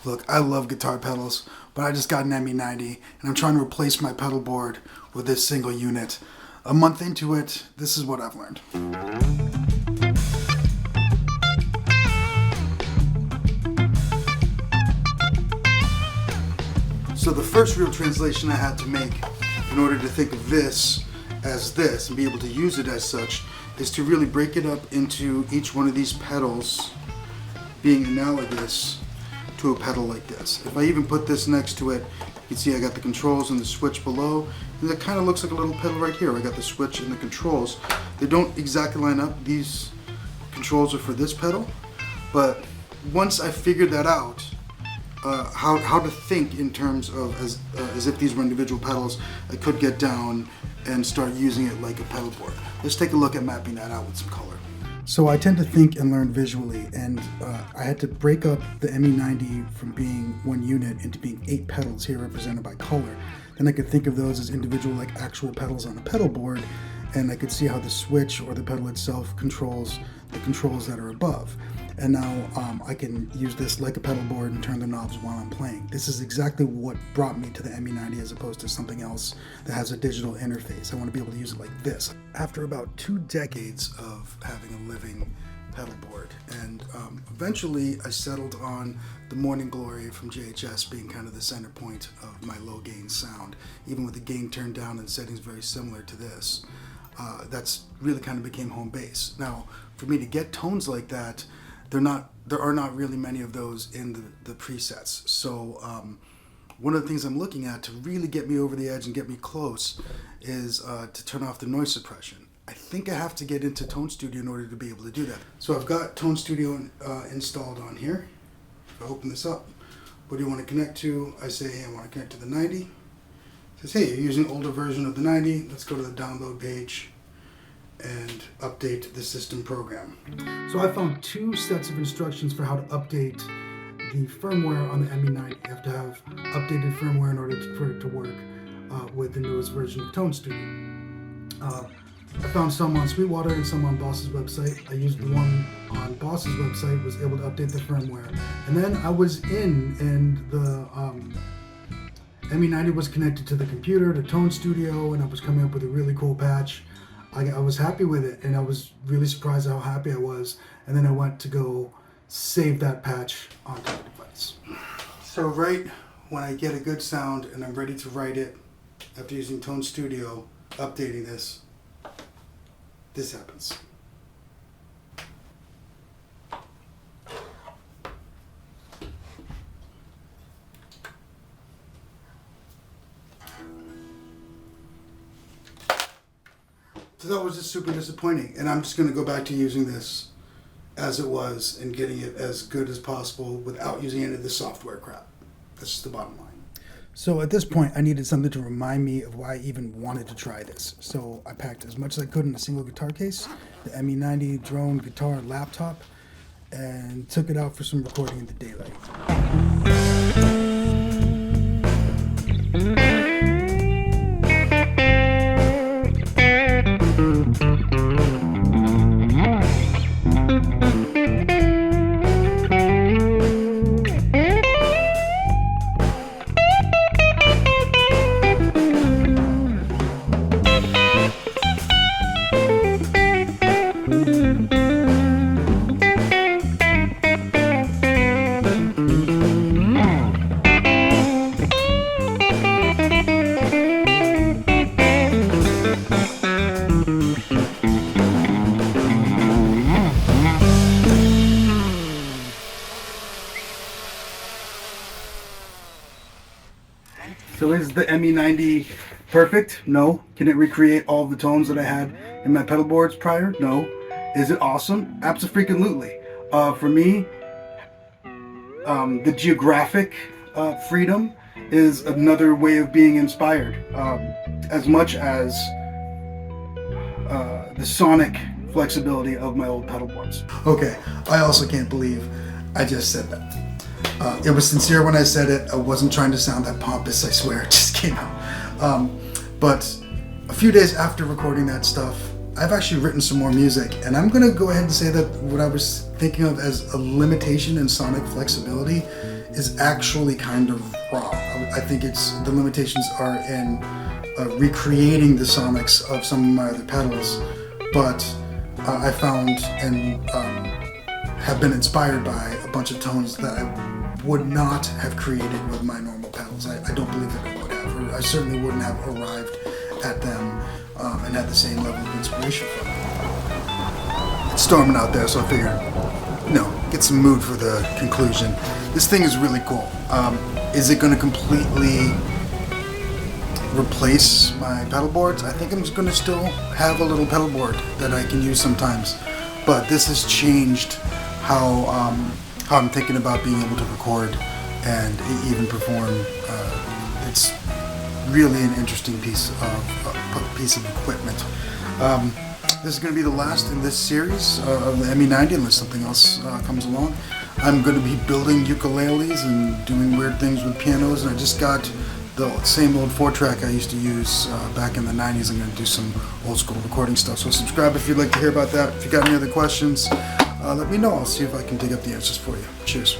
Look, I love guitar pedals, but I just got an ME-90 and I'm trying to replace my pedal board with this single unit. A month into it, this is what I've learned. So the first real translation I had to make in order to think of this as this and be able to use it as such is to really break it up into each one of these pedals being analogous to a pedal like this. If I even put this next to it, you can see I got the controls and the switch below, and it kind of looks like a little pedal right here. I got the switch and the controls. They don't exactly line up. These controls are for this pedal, but once I figured that out, how to think in terms of as if these were individual pedals, I could get down and start using it like a pedal board. Let's take a look at mapping that out with some color. So I tend to think and learn visually, and I had to break up the ME-90 from being one unit into being 8 pedals here represented by color. Then I could think of those as individual, like actual pedals on a pedal board, and I could see how the switch or the pedal itself controls the controls that are above. And now I can use this like a pedal board and turn the knobs while I'm playing. This is exactly what brought me to the ME-90 as opposed to something else that has a digital interface. I want to be able to use it like this. After about 2 decades of having a living pedal board, and eventually I settled on the Morning Glory from JHS being kind of the center point of my low gain sound, even with the gain turned down and settings very similar to this. That's really kind of became home base. Now, for me to get tones like that, there are not really many of those in the presets. So one of the things I'm looking at to really get me over the edge and get me close is to turn off the noise suppression. I think I have to get into Tone Studio in order to be able to do that. So I've got Tone Studio installed on here. If I open this up, what do you want to connect to? I say, hey, I want to connect to the 90. It says, hey, you're using an older version of the 90. Let's go to the download page and update the system program. So I found 2 sets of instructions for how to update the firmware on the ME-90. You have to have updated firmware in order for it to work with the newest version of Tone Studio. I found some on Sweetwater and some on Boss's website. I used the one on Boss's website, was able to update the firmware. And then I was in, and the ME-90 was connected to the computer, to Tone Studio, and I was coming up with a really cool patch. I was happy with it, and I was really surprised how happy I was. And then I went to go save that patch onto the device. So right when I get a good sound and I'm ready to write it, after using Tone Studio, updating this happens. So that was just super disappointing, and I'm just going to go back to using this as it was and getting it as good as possible without using any of the software crap. That's just the bottom line. So at this point, I needed something to remind me of why I even wanted to try this. So I packed as much as I could in a single guitar case, the ME-90 drone guitar laptop, and took it out for some recording in the daylight. So is the ME-90 perfect? No. Can it recreate all of the tones that I had in my pedal boards prior? No. Is it awesome? Absolutely. For me, the geographic freedom is another way of being inspired, as much as the sonic flexibility of my old pedal boards. Okay, I also can't believe I just said that. It was sincere when I said it. I wasn't trying to sound that pompous, I swear. It just came out. But a few days after recording that stuff, I've actually written some more music, and I'm gonna go ahead and say that what I was thinking of as a limitation in sonic flexibility is actually kind of wrong. I think the limitations are in recreating the sonics of some of my other pedals, but I found and have been inspired by a bunch of tones that I would not have created with my normal pedals. I don't believe that I would have, or I certainly wouldn't have arrived at them and had the same level of inspiration from them. It's storming out there, so I figured, get some mood for the conclusion. This thing is really cool. Is it going to completely replace my pedal boards? I think I'm just going to still have a little pedal board that I can use sometimes, but this has changed how I'm thinking about being able to record and even perform. It's really an interesting piece of equipment. This is going to be the last in this series of the ME-90 unless something else comes along. I'm going to be building ukuleles and doing weird things with pianos, and I just got the same old 4-track I used to use back in the 90s. I'm going to do some old school recording stuff. So subscribe if you'd like to hear about that. If you got any other questions, let me know. I'll see if I can dig up the answers for you. Cheers.